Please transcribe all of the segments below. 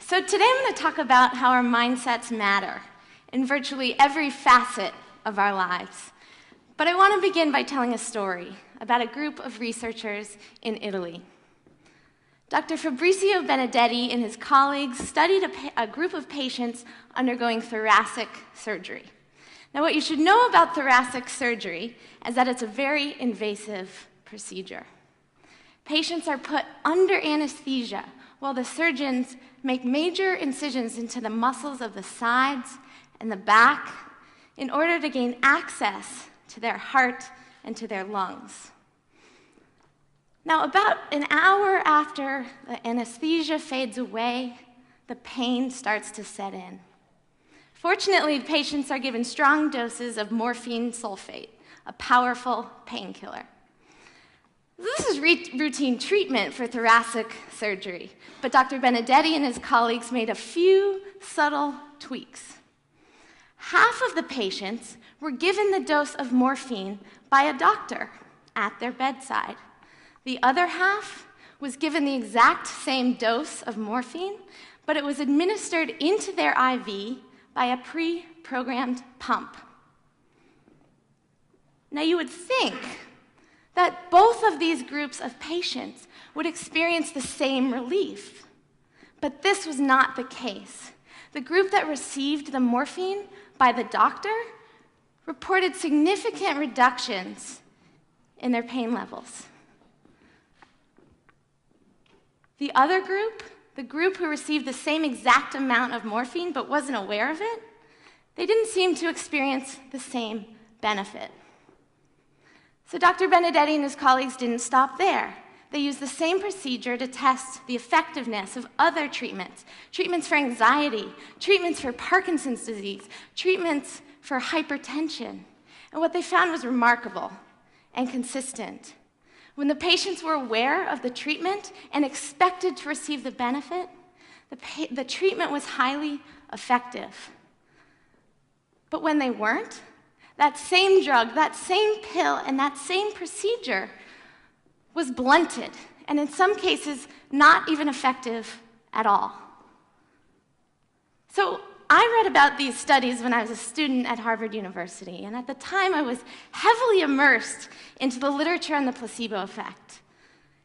So today I'm going to talk about how our mindsets matter in virtually every facet of our lives. But I want to begin by telling a story about a group of researchers in Italy. Dr. Fabrizio Benedetti and his colleagues studied a group of patients undergoing thoracic surgery. Now, what you should know about thoracic surgery is that it's a very invasive procedure. Patients are put under anesthesia while the surgeons make major incisions into the muscles of the sides and the back in order to gain access to their heart and to their lungs. Now, about an hour after the anesthesia fades away, the pain starts to set in. Fortunately, the patients are given strong doses of morphine sulfate, a powerful painkiller. This is routine treatment for thoracic surgery, but Dr. Benedetti and his colleagues made a few subtle tweaks. Half of the patients were given the dose of morphine by a doctor at their bedside. The other half was given the exact same dose of morphine, but it was administered into their IV by a pre-programmed pump. Now, you would think that both of these groups of patients would experience the same relief. But this was not the case. The group that received the morphine by the doctor reported significant reductions in their pain levels. The other group, the group who received the same exact amount of morphine but wasn't aware of it, they didn't seem to experience the same benefit. So Dr. Benedetti and his colleagues didn't stop there. They used the same procedure to test the effectiveness of other treatments, treatments for anxiety, treatments for Parkinson's disease, treatments for hypertension. And what they found was remarkable and consistent. When the patients were aware of the treatment and expected to receive the benefit, the treatment was highly effective. But when they weren't, that same drug, that same pill, and that same procedure was blunted, and in some cases, not even effective at all. So I read about these studies when I was a student at Harvard University, and at the time I was heavily immersed into the literature on the placebo effect.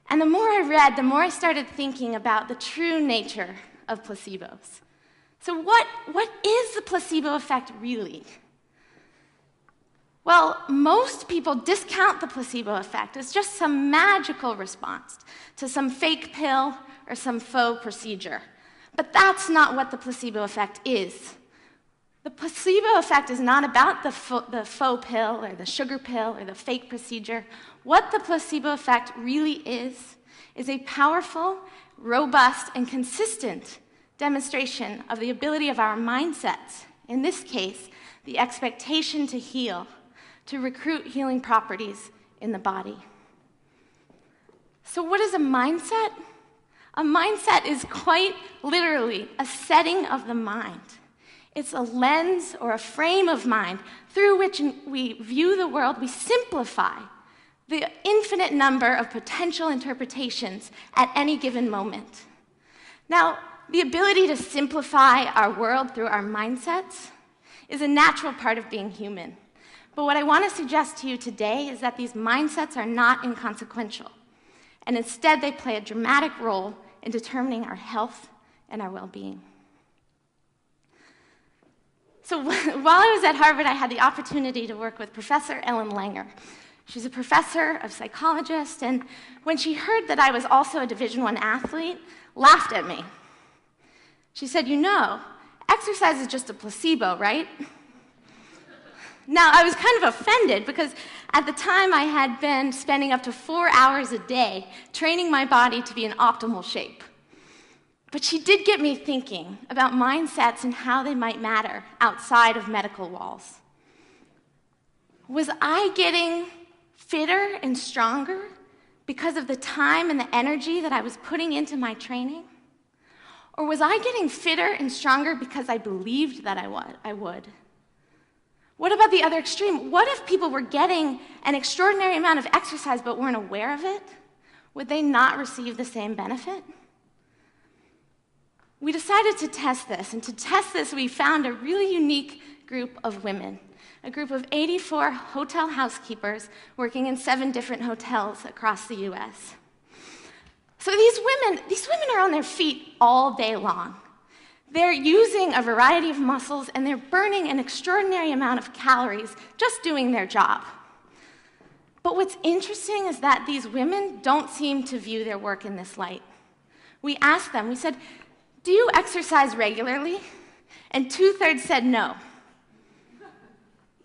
And the more I read, the more I started thinking about the true nature of placebos. So what is the placebo effect really? Well, most people discount the placebo effect as just some magical response to some fake pill or some faux procedure. But that's not what the placebo effect is. The placebo effect is not about the faux pill or the sugar pill or the fake procedure. What the placebo effect really is a powerful, robust, and consistent demonstration of the ability of our mindsets, in this case, the expectation to heal, to recruit healing properties in the body. So what is a mindset? A mindset is quite literally a setting of the mind. It's a lens or a frame of mind through which we view the world. We simplify the infinite number of potential interpretations at any given moment. Now, the ability to simplify our world through our mindsets is a natural part of being human. But what I want to suggest to you today is that these mindsets are not inconsequential, and instead they play a dramatic role in determining our health and our well-being. So while I was at Harvard, I had the opportunity to work with Professor Ellen Langer. She's a professor of psychology, and when she heard that I was also a Division I athlete, laughed at me. She said, "You know, exercise is just a placebo, right?" Now, I was kind of offended because at the time I had been spending up to 4 hours a day training my body to be in optimal shape. But she did get me thinking about mindsets and how they might matter outside of medical walls. Was I getting fitter and stronger because of the time and the energy that I was putting into my training? Or was I getting fitter and stronger because I believed that I would? What about the other extreme? What if people were getting an extraordinary amount of exercise but weren't aware of it? Would they not receive the same benefit? we decided to test this, and to test this, we found a really unique group of women, a group of 84 hotel housekeepers working in 7 different hotels across the US. So these women are on their feet all day long. They're using a variety of muscles, and they're burning an extraordinary amount of calories just doing their job. But what's interesting is that these women don't seem to view their work in this light. We asked them, we said, "Do you exercise regularly?" And 2/3 said no.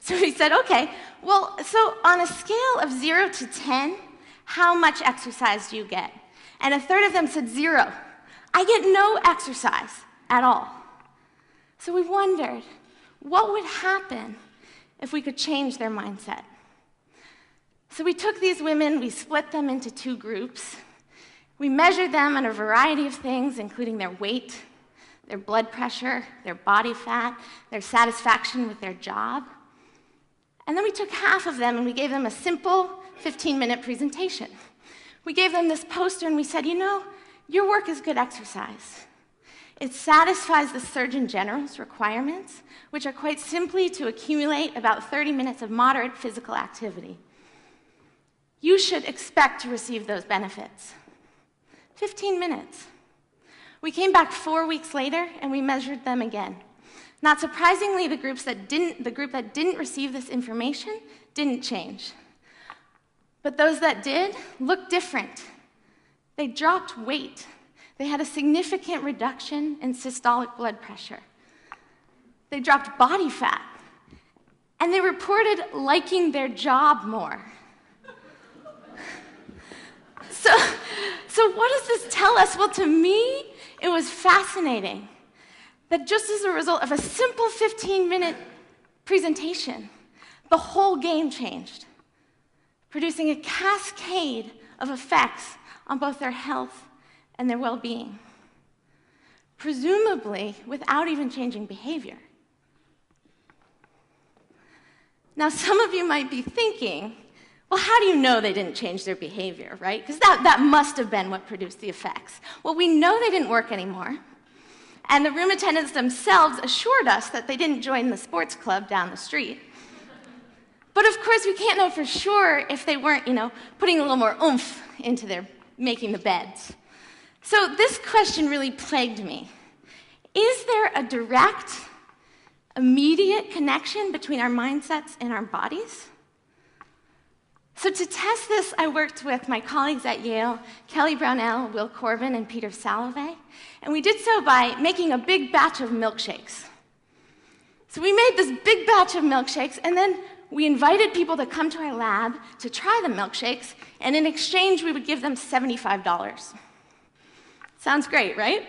So we said, okay, well, so on a scale of 0 to 10, how much exercise do you get? And 1/3 of them said 0. I get no exercise at all. So we wondered, what would happen if we could change their mindset? So we took these women, we split them into 2 groups. We measured them on a variety of things, including their weight, their blood pressure, their body fat, their satisfaction with their job. And then we took half of them and we gave them a simple 15-minute presentation. We gave them this poster and we said, you know, your work is good exercise. It satisfies the Surgeon General's requirements, which are quite simply to accumulate about 30 minutes of moderate physical activity. You should expect to receive those benefits. 15 minutes. We came back 4 weeks later and we measured them again. Not surprisingly, the group that didn't receive this information didn't change. But those that did looked different. They dropped weight. They had a significant reduction in systolic blood pressure. They dropped body fat. And they reported liking their job more. So what does this tell us? Well, to me, it was fascinating that just as a result of a simple 15-minute presentation, the whole game changed, producing a cascade of effects on both their health and their well-being, presumably without even changing behavior. Now, some of you might be thinking, well, how do you know they didn't change their behavior, right? Because that must have been what produced the effects. Well, we know they didn't work anymore. And the room attendants themselves assured us that they didn't join the sports club down the street. But of course, we can't know for sure if they weren't, putting a little more oomph into their making the beds. So this question really plagued me. Is there a direct, immediate connection between our mindsets and our bodies? So to test this, I worked with my colleagues at Yale, Kelly Brownell, Will Corbin, and Peter Salovey, and we did so by making a big batch of milkshakes. So we made this big batch of milkshakes, and then we invited people to come to our lab to try the milkshakes, and in exchange, we would give them $75. Sounds great, right?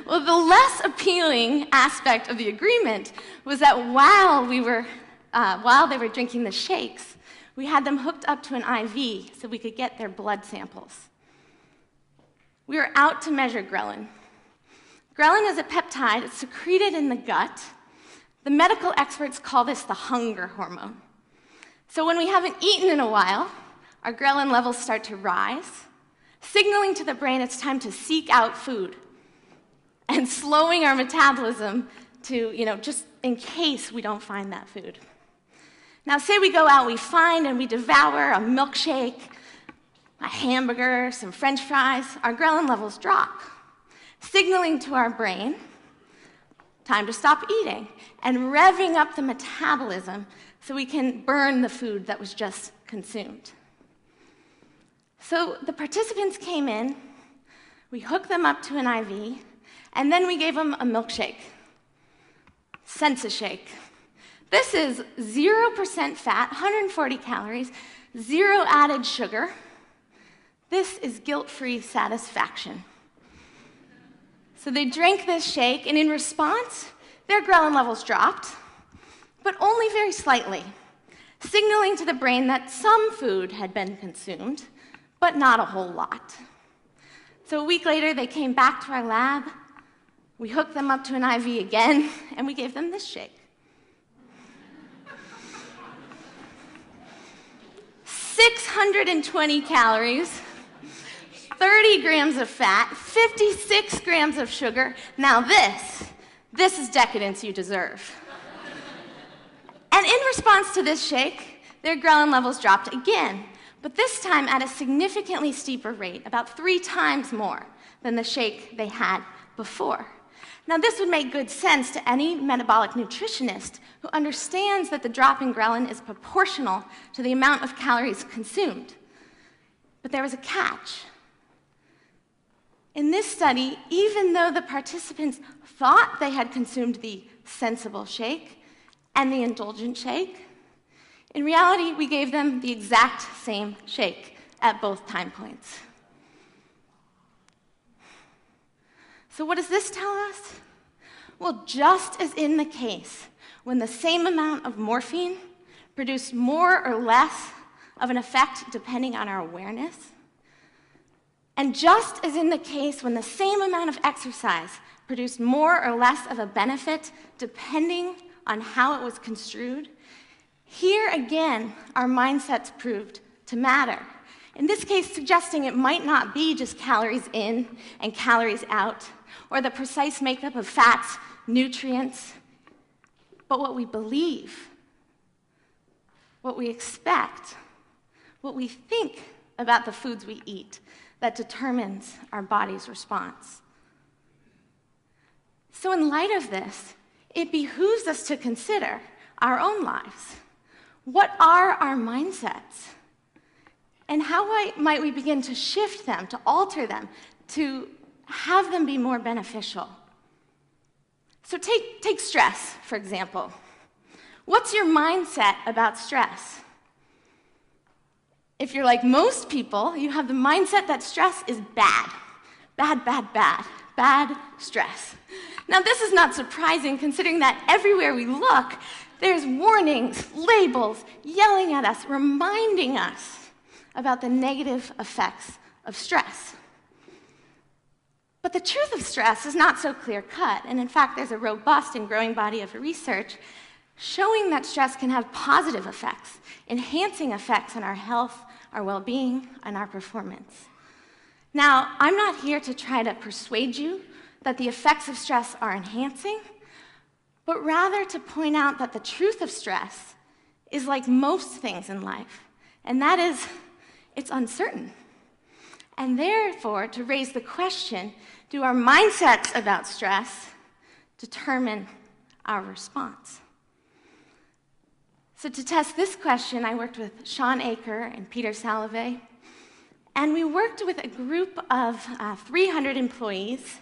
Well, the less appealing aspect of the agreement was that while they were drinking the shakes, we had them hooked up to an IV so we could get their blood samples. We were out to measure ghrelin. Ghrelin is a peptide. It's secreted in the gut. The medical experts call this the hunger hormone. So when we haven't eaten in a while, our ghrelin levels start to rise, signaling to the brain it's time to seek out food and slowing our metabolism to, just in case we don't find that food. Now, say we go out, we find and we devour a milkshake, a hamburger, some French fries, our ghrelin levels drop, signaling to our brain, time to stop eating, and revving up the metabolism so we can burn the food that was just consumed. So the participants came in, we hooked them up to an IV, and then we gave them a milkshake, Sensa-Shake. This is 0% fat, 140 calories, 0 added sugar. This is guilt-free satisfaction. So they drank this shake, and in response, their ghrelin levels dropped, but only very slightly, signaling to the brain that some food had been consumed, but not a whole lot. So a week later, they came back to our lab, we hooked them up to an IV again, and we gave them this shake. 620 calories, 30 30 grams of fat, 56 grams of sugar. Now this is decadence you deserve. And in response to this shake, their ghrelin levels dropped again, but this time at a significantly steeper rate, about 3 times more than the shake they had before. Now, this would make good sense to any metabolic nutritionist who understands that the drop in ghrelin is proportional to the amount of calories consumed. But there was a catch. In this study, even though the participants thought they had consumed the sensible shake and the indulgent shake, in reality, we gave them the exact same shake at both time points. So what does this tell us? Well, just as in the case when the same amount of morphine produced more or less of an effect depending on our awareness, and just as in the case when the same amount of exercise produced more or less of a benefit depending on how it was construed, here again, our mindsets proved to matter. In this case, suggesting it might not be just calories in and calories out, or the precise makeup of fats, nutrients, but what we believe, what we expect, what we think about the foods we eat that determines our body's response. So in light of this, it behooves us to consider our own lives. What are our mindsets? And how might we begin to shift them, to alter them, to have them be more beneficial? So take stress, for example. What's your mindset about stress? If you're like most people, you have the mindset that stress is bad. Bad, bad, bad. Bad stress. Now, this is not surprising, considering that everywhere we look, there's warnings, labels, yelling at us, reminding us about the negative effects of stress. But the truth of stress is not so clear-cut, and in fact, there's a robust and growing body of research showing that stress can have positive effects, enhancing effects on our health, our well-being, and our performance. Now, I'm not here to try to persuade you that the effects of stress are enhancing, but rather to point out that the truth of stress is like most things in life, and that is, it's uncertain. And therefore, to raise the question, do our mindsets about stress determine our response? So to test this question, I worked with Sean Aker and Peter Salovey, and we worked with a group of 300 employees.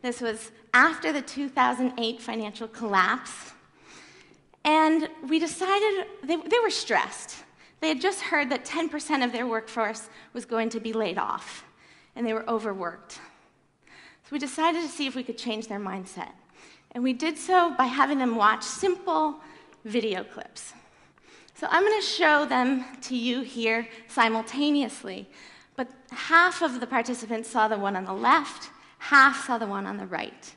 This was after the 2008 financial collapse, and we decided they were stressed. They had just heard that 10% of their workforce was going to be laid off, and they were overworked. So we decided to see if we could change their mindset. And we did so by having them watch simple video clips. So I'm going to show them to you here simultaneously, but half of the participants saw the one on the left, half saw the one on the right.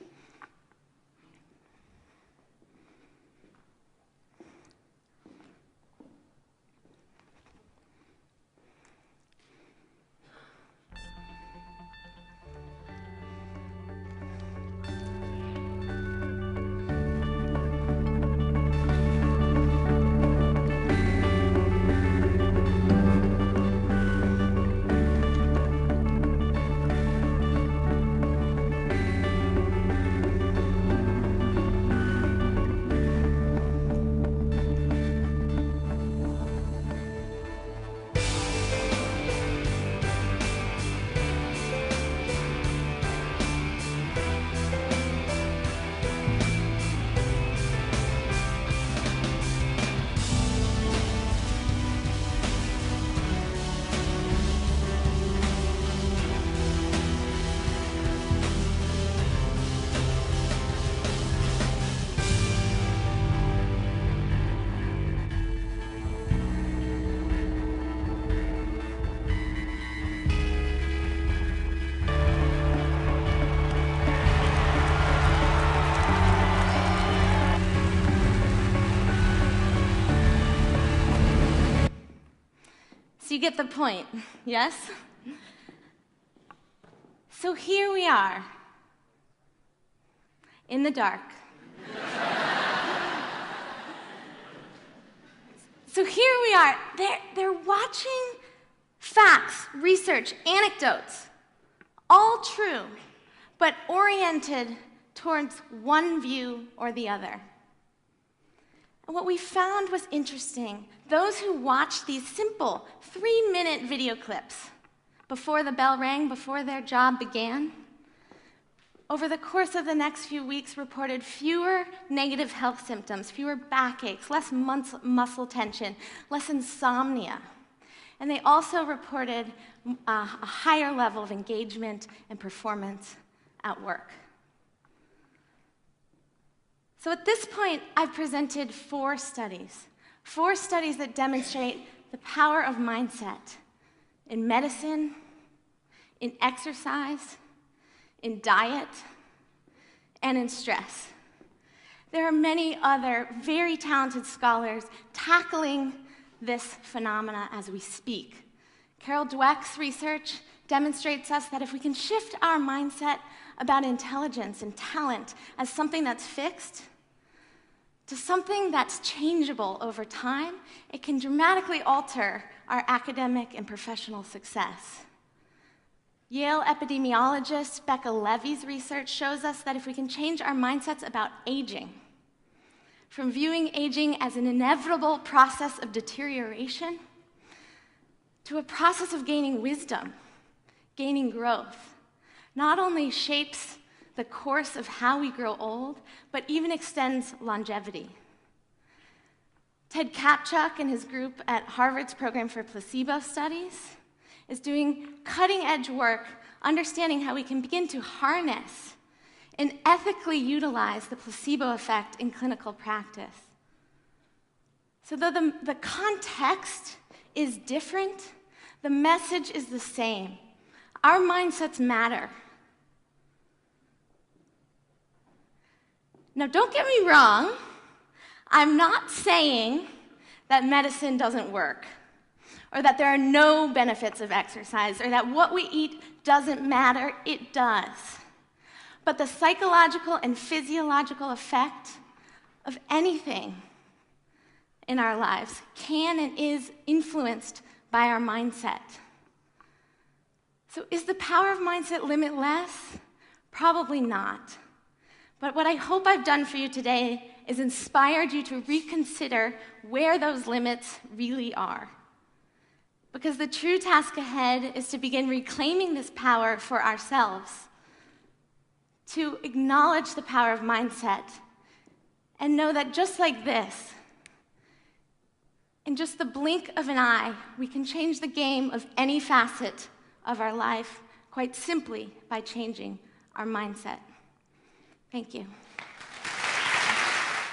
So you get the point, yes? So here we are, in the dark. So here we are. They're watching facts, research, anecdotes, all true, but oriented towards one view or the other. And what we found was interesting. Those who watched these simple 3-minute video clips before the bell rang, before their job began, over the course of the next few weeks reported fewer negative health symptoms, fewer backaches, less muscle tension, less insomnia. And they also reported a higher level of engagement and performance at work. So at this point, I've presented 4 studies that demonstrate the power of mindset in medicine, in exercise, in diet, and in stress. There are many other very talented scholars tackling this phenomena as we speak. Carol Dweck's research demonstrates us that if we can shift our mindset about intelligence and talent as something that's fixed to something that's changeable over time, it can dramatically alter our academic and professional success. Yale epidemiologist Becca Levy's research shows us that if we can change our mindsets about aging, from viewing aging as an inevitable process of deterioration to a process of gaining wisdom, gaining growth, not only shapes the course of how we grow old, but even extends longevity. Ted Kapchuk and his group at Harvard's Program for Placebo Studies is doing cutting-edge work understanding how we can begin to harness and ethically utilize the placebo effect in clinical practice. So though the context is different, the message is the same. Our mindsets matter. Now, don't get me wrong. I'm not saying that medicine doesn't work, or that there are no benefits of exercise, or that what we eat doesn't matter. It does. But the psychological and physiological effect of anything in our lives can and is influenced by our mindset. So is the power of mindset limitless? Probably not. But what I hope I've done for you today is inspired you to reconsider where those limits really are. Because the true task ahead is to begin reclaiming this power for ourselves, to acknowledge the power of mindset, and know that just like this, in just the blink of an eye, we can change the game of any facet of our life quite simply by changing our mindset. Thank you.